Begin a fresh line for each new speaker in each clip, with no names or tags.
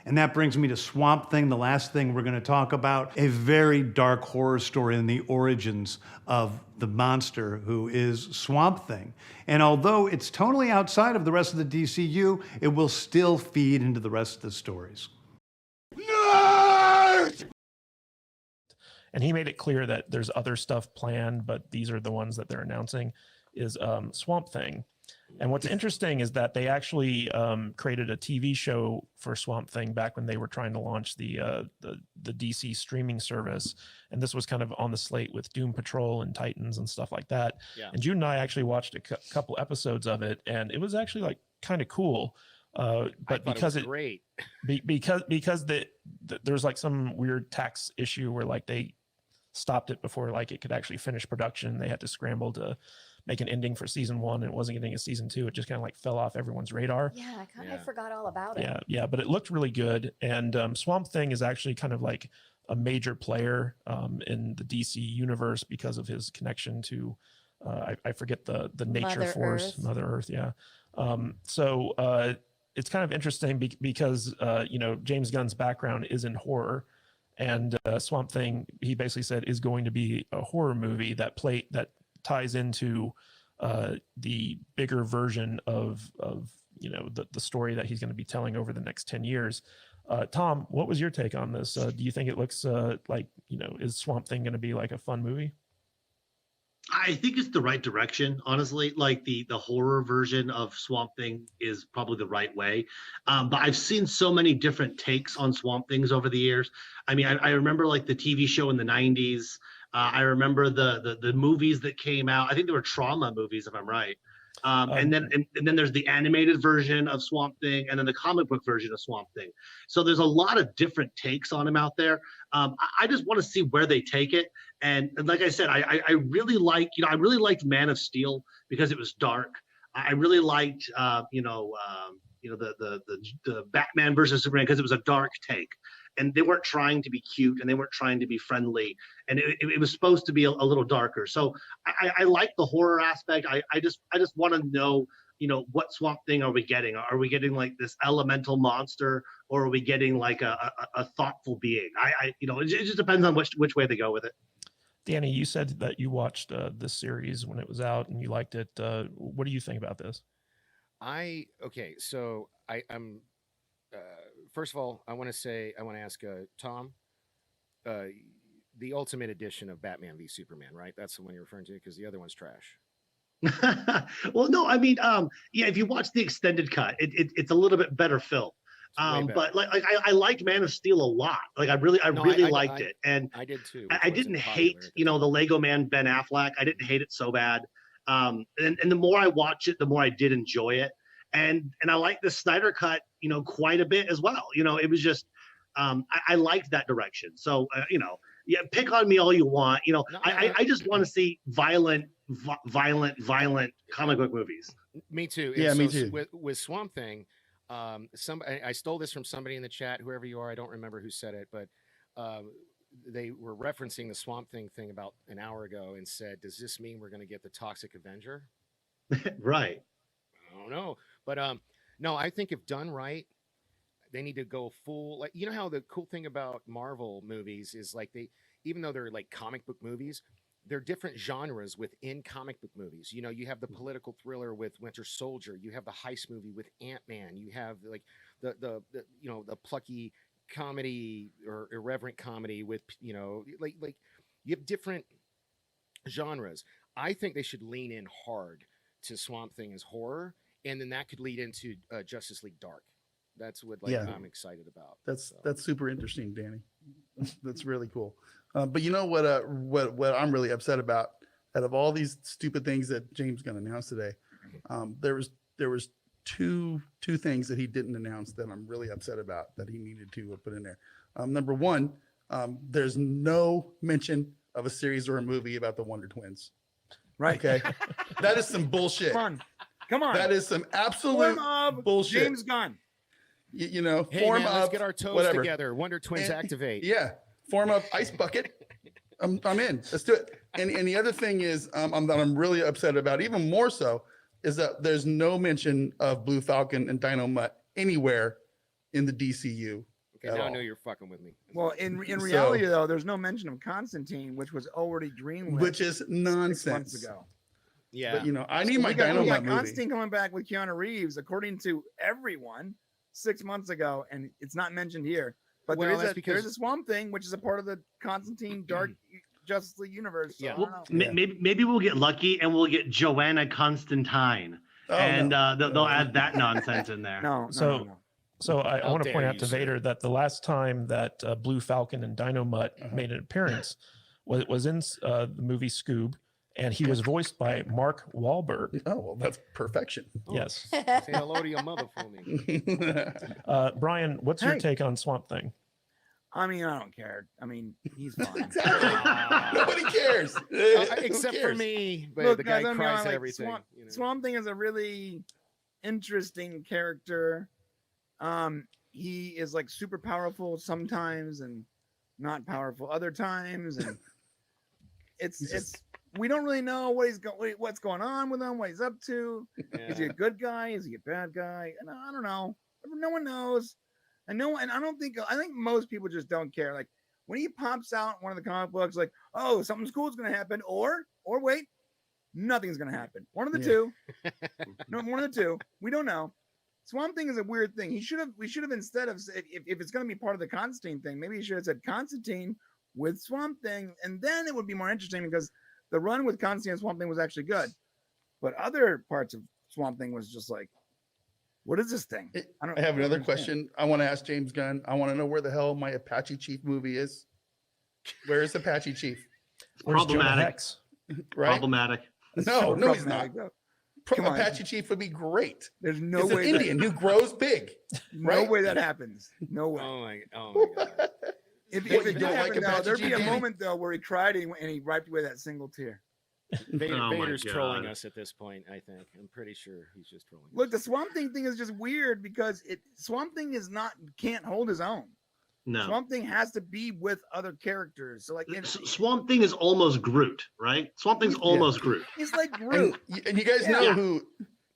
And that brings me to Swamp Thing, the last thing we're going to talk about, a very dark horror story in the origins of the monster who is Swamp Thing. And although it's totally outside of the rest of the DCU, it will still feed into the rest of the stories.
Nerd!
And he made it clear that there's other stuff planned, but these are the ones that they're announcing, is Swamp Thing. And what's interesting is that they actually created a TV show for Swamp Thing back when they were trying to launch the DC streaming service. And this was kind of on the slate with Doom Patrol and Titans and stuff like that. Yeah. And Jude and I actually watched a couple episodes of it, and it was actually like kind of cool. But because it was great, because there's like some weird tax issue where like they stopped it before like it could actually finish production. They had to scramble to make an ending for season 1, and it wasn't getting a season 2. It just kind of like fell off everyone's radar.
Yeah, I kind of forgot all about it.
Yeah, but it looked really good. And Swamp Thing is actually kind of like a major player in the DC universe because of his connection to I forget the nature
Mother
force,
Earth.
Mother Earth. Yeah. So it's kind of interesting because James Gunn's background is in horror, and Swamp Thing, he basically said, is going to be a horror movie that ties into the bigger version of the story that he's going to be telling over the next 10 years. Tom, what was your take on this? Do you think it looks is Swamp Thing going to be like a fun movie?
I think it's the right direction, honestly. Like the horror version of Swamp Thing is probably the right way. But I've seen so many different takes on Swamp Things over the years. I mean, I remember like the TV show in the 90s. I remember the movies that came out. I think they were trauma movies, if I'm right. And then there's the animated version of Swamp Thing, and then the comic book version of Swamp Thing. So there's a lot of different takes on him out there. I just want to see where they take it. And like I said, I really liked Man of Steel because it was dark. I really liked the Batman versus Superman because it was a dark take. And they weren't trying to be cute, and they weren't trying to be friendly, and it was supposed to be a little darker. So I like the horror aspect. I just want to know, what Swamp Thing are we getting? Are we getting like this elemental monster, or are we getting like a thoughtful being? It just depends on which way they go with it.
Danny, you said that you watched this series when it was out and you liked it. What do you think about this?
So I'm. First of all, I want to ask Tom, the Ultimate Edition of Batman v Superman, right? That's the one you're referring to, because the other one's trash.
Well, no, I mean, if you watch the extended cut, it's a little bit better film. But I liked Man of Steel a lot. Like I really liked it, and
I did too.
I didn't hate, the Lego Man Ben Affleck. I didn't hate it so bad. And the more I watch it, the more I did enjoy it. And I like the Snyder cut, quite a bit as well. It was just, I liked that direction. So, pick on me all you want. I just want to see violent comic book movies.
Me too.
Yeah, me too.
With Swamp Thing, I stole this from somebody in the chat, whoever you are. I don't remember who said it, but they were referencing the Swamp Thing about an hour ago and said, "Does this mean we're going to get the Toxic Avenger?"
Right.
I don't know. But no, I think if done right, they need to go full. Like, how the cool thing about Marvel movies is like even though they're like comic book movies, they're different genres within comic book movies. You have the political thriller with Winter Soldier, you have the heist movie with Ant-Man, you have like the plucky comedy or irreverent comedy with like you have different genres. I think they should lean in hard to Swamp Thing as horror. And then that could lead into Justice League Dark. That's what I'm excited about.
That's super interesting, Danny. That's really cool. But you know what I'm really upset about? Out of all these stupid things that James Gunn announced today, there was two things that he didn't announce that I'm really upset about that he needed to put in there. Number one, there's no mention of a series or a movie about the Wonder Twins.
Right.
Okay. That is some bullshit.
Come on.
That is some absolute bullshit.
James Gunn.
Hey,
let's get our toes together. Wonder Twins activate.
Yeah. Form up Ice Bucket. I'm in. Let's do it. And the other thing is that I'm really upset about, even more so, is that there's no mention of Blue Falcon and Dino Mutt anywhere in the DCU
Okay,
at
now I
all.
know you're fucking with me.
Well, in
So-
reality, though, there's no mention of Constantine, which was already greenlit
Which is
6
nonsense.
months ago.
Yeah.
But you know, I need
So
my
we got
Dynamite movie.
Constantine coming back with Keanu Reeves, according to everyone, 6 months ago, and it's not mentioned here. But
Well, that's because-
there's a Swamp Thing, which is a part of the Constantine Dark Justice League universe. So
Yeah.
I
Well,
don't know.
maybe we'll get lucky and we'll get Joanna Constantine,
Oh,
and
no.
they'll add that nonsense in there.
No,
So-
no.
So I
How
want to
dare
point out
you,
to
sir.
Vader that the last time that Blue Falcon and Dino Mutt made an appearance was in the movie Scoob, and he was voiced by Mark Wahlberg.
Oh, well, that's perfection.
Yes.
Say hello to your mother for me.
Brian, what's your
Hey.
take on Swamp Thing?
I mean, I don't care. I mean, he's fine.
Exactly. Nobody cares. Who
Except for
cares?
me, but
Look,
the guy
guys, I'm
cries
like,
at everything.
Swamp,
you know.
Swamp Thing is a really interesting character. He is like super powerful sometimes and not powerful other times, and it's we don't really know what's going on with him, what he's up to. Is he a good guy? Is he a bad guy? And I don't know. No one knows. And I think most people just don't care. Like when he pops out in one of the comic books, like, oh, something's cool is gonna happen, or wait, nothing's gonna happen. One of the two. No, one of the two. We don't know. Swamp Thing is a weird thing. We should have instead of if it's gonna be part of the Constantine thing, maybe he should have said Constantine with Swamp Thing, and then it would be more interesting because the run with Constantine and Swamp Thing was actually good. But other parts of Swamp Thing was just like, what is this thing?
I have another
understand.
question. I want to ask James Gunn. I want to know where the hell my Apache Chief movie is. Where is Apache Chief?
Where's Jonah
Problematic.
Hex?
Right?
Problematic.
No, no, he's not.
Problematic, though. Come on.
Apache Chief would be great.
There's no
It's an
way
Indian who grows big.
no
right?
way that happens. No way.
Oh my god.
If
What,
it
you
did
don't like
happen, though,
Apache
there'd be a
Chief?
moment though where he cried and he wiped away that single tear.
Oh my
Vader's trolling
God.
us at this point. I think. I'm pretty sure he's just trolling.
Look, the
us.
Swamp Thing is just weird because Swamp Thing can't hold his own.
No.
Swamp Thing has to be with other characters. So like
Swamp Thing is almost Groot, right? Swamp Thing's almost Groot.
he's like Groot.
And you guys know
Yeah.
who,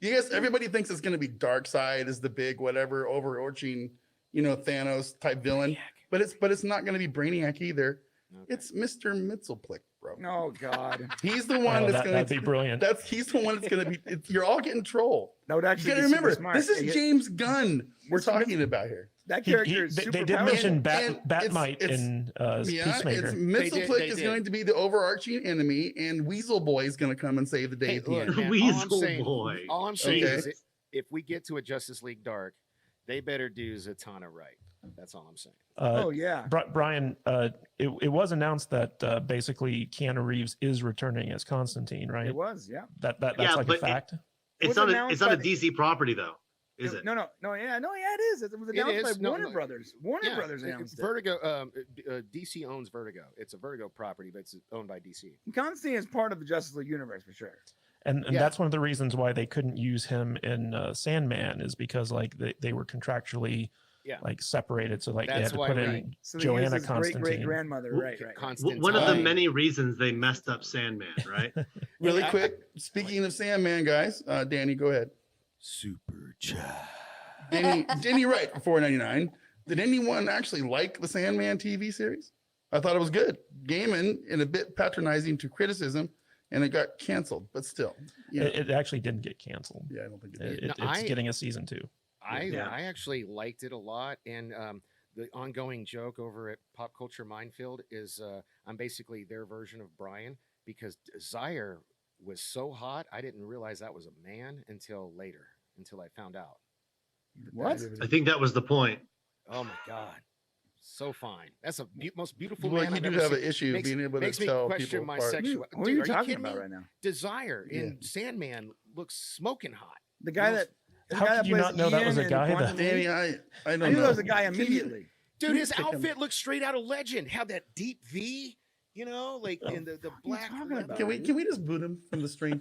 you guys, everybody thinks it's going to be Darkseid as the big, whatever, overarching, Thanos type villain. But it's not going to be Brainiac either.
Okay.
It's Mr. Mitzelplick, bro.
Oh God,
He's the one that's going
that'd be brilliant.
He's the one that's going to be. You're all getting trolled.
that would
You
actually
got to
be super
remember,
smart.
this is James Gunn we're talking about here.
That
He-
character is
they
super
did
powerful.
mention
And
Batmite
it's-
in
Yeah,
Peacemaker.
it's
They
Mitzelplick
did.
is going to be the overarching enemy, and Weasel Boy is going to come and save the day
Hey,
at the
look,
end.
man,
Weasel Boy.
All I'm saying
Okay.
is, if we get to a Justice League Dark, they better do Zatanna right. That's all I'm saying.
Oh yeah,
Brian, it was announced that basically Keanu Reeves is returning as Constantine, right?
it was. Yeah.
That's
Yeah,
like a
but
fact.
It's
was
not
announced
it's not
by
a
the-
DC property though, is it?
No, it is. It was announced by
is. No,
Warner
no.
Brothers. Warner
Yeah,
Brothers announced it.
Vertigo. DC owns Vertigo. It's a Vertigo property, but it's owned by DC.
Constantine is part of the Justice League universe for sure.
And
Yeah.
that's one of the reasons why they couldn't use him in Sandman is because like they were contractually
Yeah.
like separated, so like they
That's
had to
why
put
we-
in
So he is
Joanna
his great
Constantine.
grandmother. Right.
Constant.
One of the
time.
many reasons they messed up Sandman, right?
Really
I-
quick, speaking of Sandman, guys, Danny, go ahead.
Super chat.
Danny Wright for $4.99. Did anyone actually like the Sandman TV series? I thought it was good. Gaiman and a bit patronizing to criticism, and it got canceled. But still,
It actually didn't get canceled.
yeah, I don't think it did.
It's
I-
getting a season 2.
Yeah.
I actually liked it a lot, and the ongoing joke over at Pop Culture Minefield is I'm basically their version of Brian because Zaire was so hot I didn't realize that was a man until later, until I found out.
What?
I think that was the point.
Oh my god, so fine. That's the most beautiful
Well,
man
you
I've
do
ever
have
seen.
an issue
Makes-
being able to
makes me
tell
question
people
my
apart.
sexual.
What are you talking
kidding
about
me?
right now?
Desire in
Yeah.
Sandman looks smoking hot.
The guy
No.
that. the
How
guy
could you
plays
not know that was
Ian
a
in
guy
Quantum
that-
Leap?
Danny, I don't
I
know.
knew that was a guy
Can you-
immediately.
Dude, his
pick him.
outfit looks straight out of Legend. How that deep V, like in the black.
talking
leather.
about?
Can we just boot him from the stream?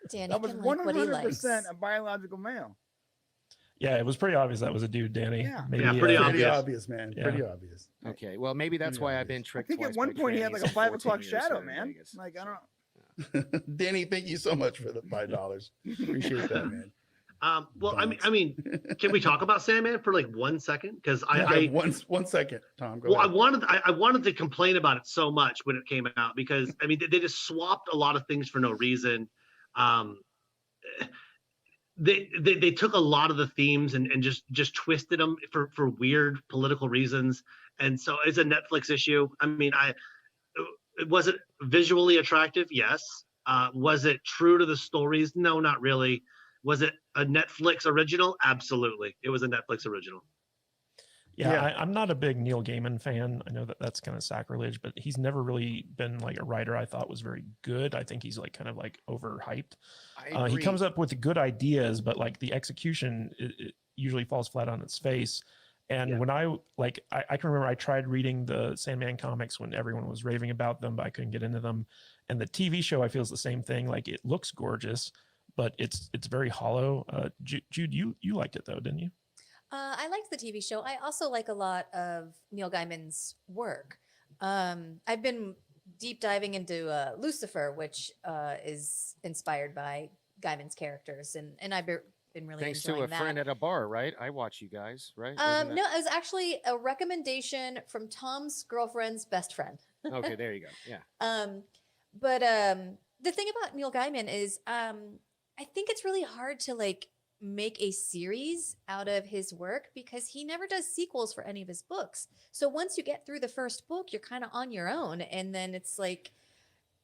Danny
That was
can like what he
100%
likes.
a biological male.
Yeah, it was pretty obvious that was a dude, Danny.
Yeah.
Maybe,
Yeah, pretty
Pretty
obvious.
obvious, man.
Yeah.
Pretty obvious.
Okay, well maybe that's
Pretty
why I've
obvious.
been
I
tricked.
think at
twice
one
by
point he had like a
trannies in
5
14
o'clock
years
shadow,
here in
man.
Vegas.
Like I don't.
Danny, thank you so much for the $5. Appreciate that, man.
Well,
Don't.
I mean, can we talk about Sandman for like 1 second? Because
Okay, one second, Tom. Go
well,
ahead.
I wanted to complain about it so much when it came out because I mean they just swapped a lot of things for no reason. Um, they took a lot of the themes and just twisted them for weird political reasons. And so it's a Netflix issue. I mean, was it visually attractive? Yes. Was it true to the stories? No, not really. Was it a Netflix original? Absolutely. It was a Netflix original.
Yeah,
Yeah.
I'm not a big Neil Gaiman fan. I know that that's kind of sacrilege, but he's never really been like a writer I thought was very good. I think he's like kind of like overhyped.
I
He
agree.
comes up with good ideas, but like the execution it usually falls flat on its face. And
Yeah.
when I can remember I tried reading the Sandman comics when everyone was raving about them, but I couldn't get into them. And the TV show I feel is the same thing. Like it looks gorgeous, but it's very hollow. Jude, you liked it though, didn't you?
I liked the TV show. I also like a lot of Neil Gaiman's work. I've been deep diving into Lucifer, which is inspired by Gaiman's characters, and I've been really
Thanks to
enjoying
a friend
that.
at a bar, right? I watch you guys, right? Wasn't
No, it was actually a recommendation from Tom's girlfriend's best friend.
that- Okay, there you go. Yeah.
But the thing about Neil Gaiman is, I think it's really hard to like make a series out of his work because he never does sequels for any of his books. So once you get through the first book, you're kind of on your own, and then it's like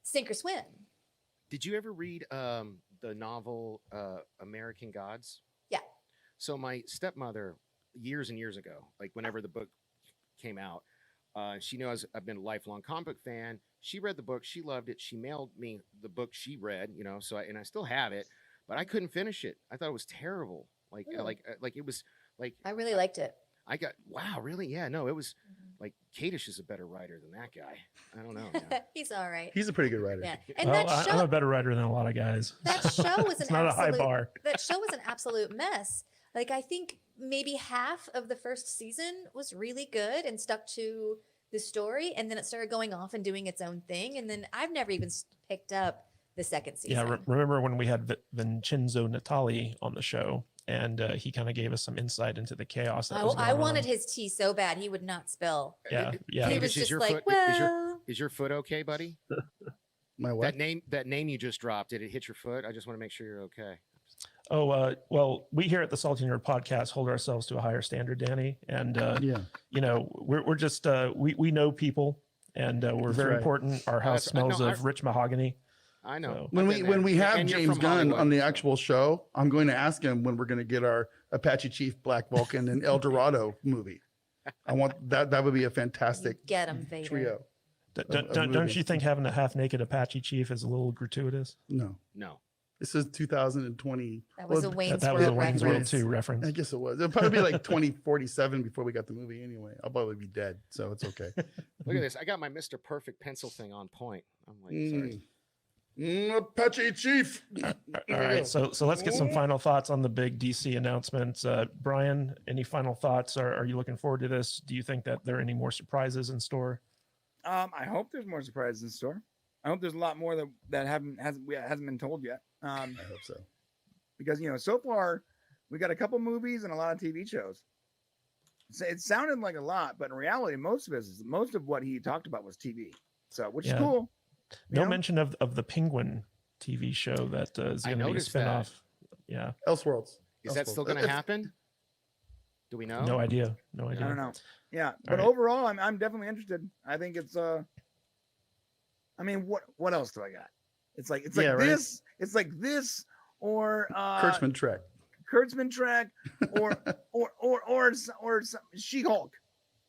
sink or swim.
Did you ever read the novel American Gods?
Yeah.
So my stepmother, years and years ago, like whenever the book came out, she knew I've been a lifelong comic book fan. She read the book, she loved it. She mailed me the book she read, you know. So and I still have it, but I couldn't finish it. I thought it was terrible. Like it was like
I really liked it.
I got wow, really? Yeah, no, it was like Kadish is a better writer than that guy. I don't know. Man.
He's all right.
He's a pretty good writer.
Yeah, and
Well,
that
I'm
show
a better writer than a lot of guys.
that show was
It's
an
not a high
absolute
bar.
that show was an absolute mess. Like I think maybe half of the first season was really good and stuck to the story, and then it started going off and doing its own thing, and then I've never even picked up the second season.
Yeah, remember when we had Vincenzo Natali on the show, and he kind of gave us some insight into the chaos that was going
I wanted
on.
his tea so bad he would not spill.
Yeah, yeah.
He
Kadish,
was
is
just
your
like,
foot
well,
is your foot okay, buddy?
My what?
That name you just dropped, did it hit your foot? I just want to make sure you're okay.
Oh, well, we here at the Salty Nerd Podcast hold ourselves to a higher standard, Danny, and
Yeah.
you know we're just we know people, and we're
That's
very
right.
important. Our house
That's-
smells
no,
of rich mahogany.
I know.
So-
When
I've
we
been
when
there.
we have
And you're
James
from
Gunn
Hollywood,
on the
so-
actual show, I'm going to ask him when we're going to get our Apache Chief, Black Vulcan, and El Dorado movie. I want that. That would be a fantastic
get him, Vader.
trio.
Don't
movie.
you think having a half-naked Apache chief is a little gratuitous?
No,
No.
this is 2020.
That was
Well,
a Wayne's
That was a
World
Wayne's World
reference.
2 reference.
I guess it was. It'll probably be like 2047 before we got the movie anyway. I'll probably be dead, so it's okay.
Look at this. I got my Mr. Perfect pencil thing on point. I'm like, sorry.
Apache Chief.
All right, so let's get some final thoughts on the big DC announcements. Brian, any final thoughts? Are you looking forward to this? Do you think that there are any more surprises in store?
I hope there's more surprises in store. I hope there's a lot more that hasn't been told yet.
I hope so.
Because so far we got a couple movies and a lot of TV shows. So it sounded like a lot, but in reality, most of what he talked about was TV. So which is
Yeah.
cool. you
No
know?
mention of the Penguin TV show that is
I
going to be a
noticed that.
spinoff. Yeah,
Elseworlds.
Is that still going to happen? Do we know?
no idea. No
I
idea.
don't know. Yeah, but
right.
overall, I'm definitely interested. I think it's I mean, what else do I got? It's like
Yeah, right.
this. It's like this or
Kurtzman Trek.
Kurtzman Trek or She-Hulk.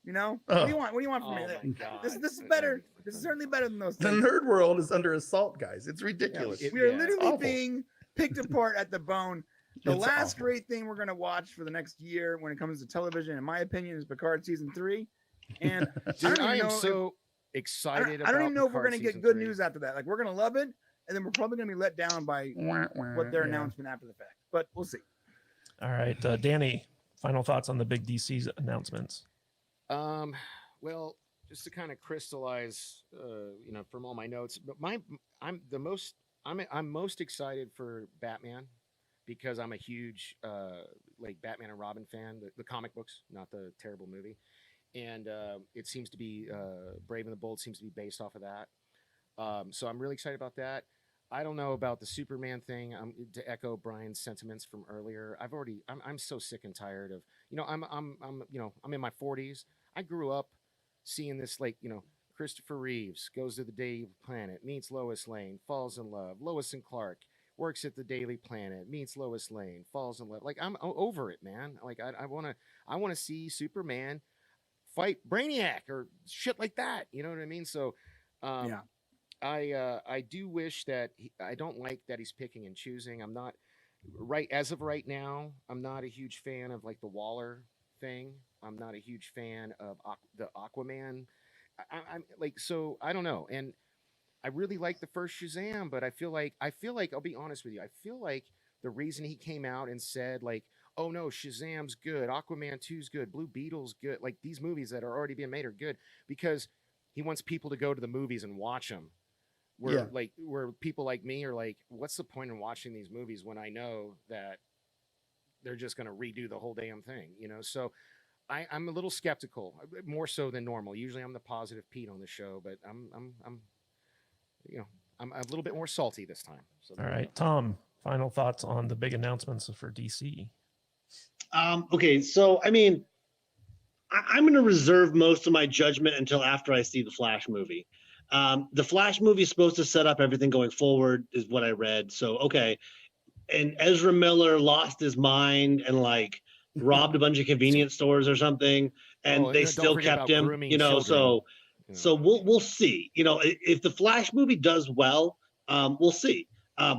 What do you want? What do you want from
Oh
me?
my God.
This is better. This is certainly better than those
The
things.
nerd world is under assault, guys. It's ridiculous.
it-
We are
yeah,
literally
awful.
being picked apart at the bone. The
It's
last
awful.
great thing we're going to watch for the next year when it comes to television, in my opinion, is Picard season 3. And
Dude,
I
I am
don't even know
so
I
excited
don't even
about
know if we're
Picard
going to get
season
good
3.
news after that. Like, we're going to love it, and then we're probably going to be let down by what their announcement after the fact. But we'll see.
All right, Danny, final thoughts on the big DC announcements.
Well, just to kind of crystallize, from all my notes, but I'm most excited for Batman because I'm a huge like Batman and Robin fan, the comic books, not the terrible movie. And it seems to be Brave and the Bold seems to be based off of that. So I'm really excited about that. I don't know about the Superman thing. To echo Brian's sentiments from earlier. I'm so sick and tired of, I'm in my 40s. I grew up seeing this, like, Christopher Reeves goes to the Daily Planet, meets Lois Lane, falls in love. Lois and Clark works at the Daily Planet, meets Lois Lane, falls in love. Like, I'm over it, man. Like, I want to see Superman fight Brainiac or shit like that. You know what I mean? So,
Yeah.
I do wish that I don't like that he's picking and choosing. I'm not as of right now. I'm not a huge fan of like the Waller thing. I'm not a huge fan of the Aquaman. I'm like, so I don't know. And I really like the first Shazam, but I feel like I'll be honest with you. I feel like the reason he came out and said like, oh no, Shazam's good, Aquaman 2's good, Blue Beetle's good, like these movies that are already being made are good, because he wants people to go to the movies and watch them. Where people like me are like, what's the point in watching these movies when I know that they're just going to redo the whole damn thing, So I'm a little skeptical, more so than normal. Usually I'm the positive Pete on the show, but I'm a little bit more salty this time. So
All right, Tom, final thoughts on the big announcements for DC.
Okay, so I mean, I'm going to reserve most of my judgment until after I see the Flash movie. The Flash movie is supposed to set up everything going forward, is what I read. So, okay. And Ezra Miller lost his mind and like robbed a bunch of convenience stores or something, and they still kept him, so we'll see. If the Flash movie does well, we'll see.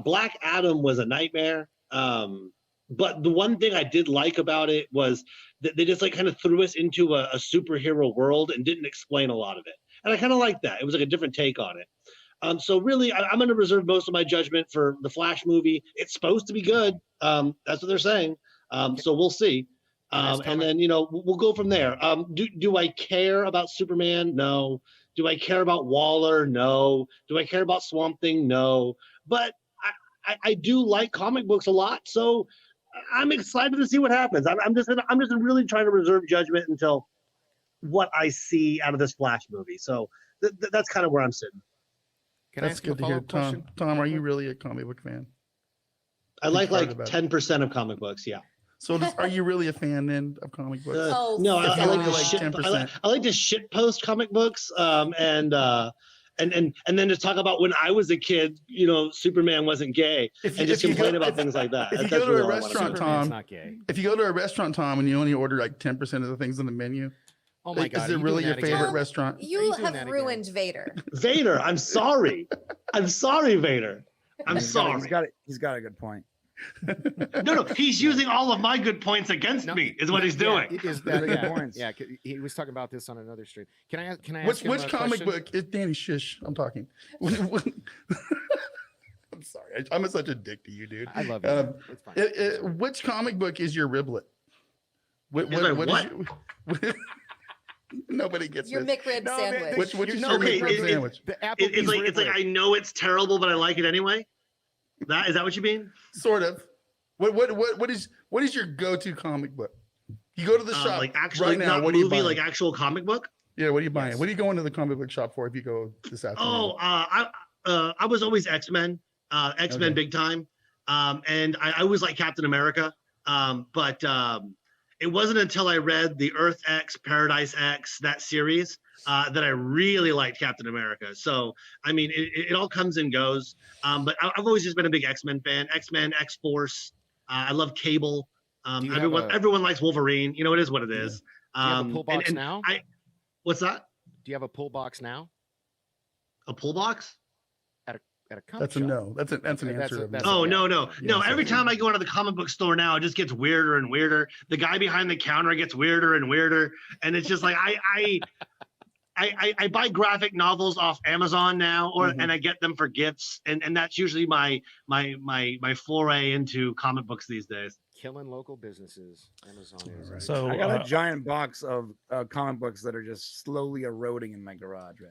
Black Adam was a nightmare. But the one thing I did like about it was that they just like kind of threw us into a superhero world and didn't explain a lot of it. And I kind of like that. It was like a different take on it. So really, I'm going to reserve most of my judgment for the Flash movie. It's supposed to be good. That's what they're saying. So we'll see. And then, we'll go from there. Do I care about Superman? No. Do I care about Waller? No. Do I care about Swamp Thing? No. But I do like comic books a lot. So I'm excited to see what happens. I'm just really trying to reserve judgment until what I see out of this Flash movie. So that's kind of where I'm sitting.
That's good to hear, Tom. Tom, are you really a comic book fan?
I like 10% of comic books. Yeah.
So are you really a fan then of comic books?
No, I like to
like
shit.
10%.
I like to shit post comic books. And then just talk about when I was a kid, Superman wasn't gay, and just complain about things like that.
If you go to a restaurant, Tom, if you go to a restaurant, Tom, and you only order like 10% of the things on the menu,
oh my God,
is it really your favorite restaurant?
You have ruined Vader.
Vader, I'm sorry. I'm sorry, Vader. I'm sorry.
He's got a good point.
No, he's using all of my good points against me. Is what he's doing.
Yeah, he was talking about this on another stream. Can I ask
which comic book is Danny? Shush, I'm talking. I'm sorry, I'm such a dick to you, dude.
I love it. It's fine.
Which comic book is your riblet? What? Nobody gets
your
this.
McRib sandwich.
Which is your McRib sandwich?
It's like I know it's terrible, but I like it anyway. Is that what you mean?
Sort of. What is your go-to comic book? You go to the shop
like actually
right now.
What do you buy? Like actual comic book?
Yeah. What are you buying? Yes. What are you going to the comic book shop for if you go this afternoon?
I was always X-Men, X-Men big time, and I always liked Captain America, but it wasn't until I read the Earth X, Paradise X, that series, that I really liked Captain America. So, I mean, it all comes and goes. But I've always just been a big X-Men fan. X-Men, X-Force. I love Cable. Everyone likes Wolverine. It is what it is.
Do you have a pull box now?
What's that?
Do you have a pull box now?
A pull box?
At a comic
That's
shop.
a no. That's an answer.
No. Every time I go into the comic book store now, it just gets weirder and weirder. The guy behind the counter gets weirder and weirder, and it's just like I buy graphic novels off Amazon now, and I get them for gifts, and that's usually my foray into comic books these days.
Killing local businesses. Amazon is.
So
I got a giant box of comic books that are just slowly eroding in my garage right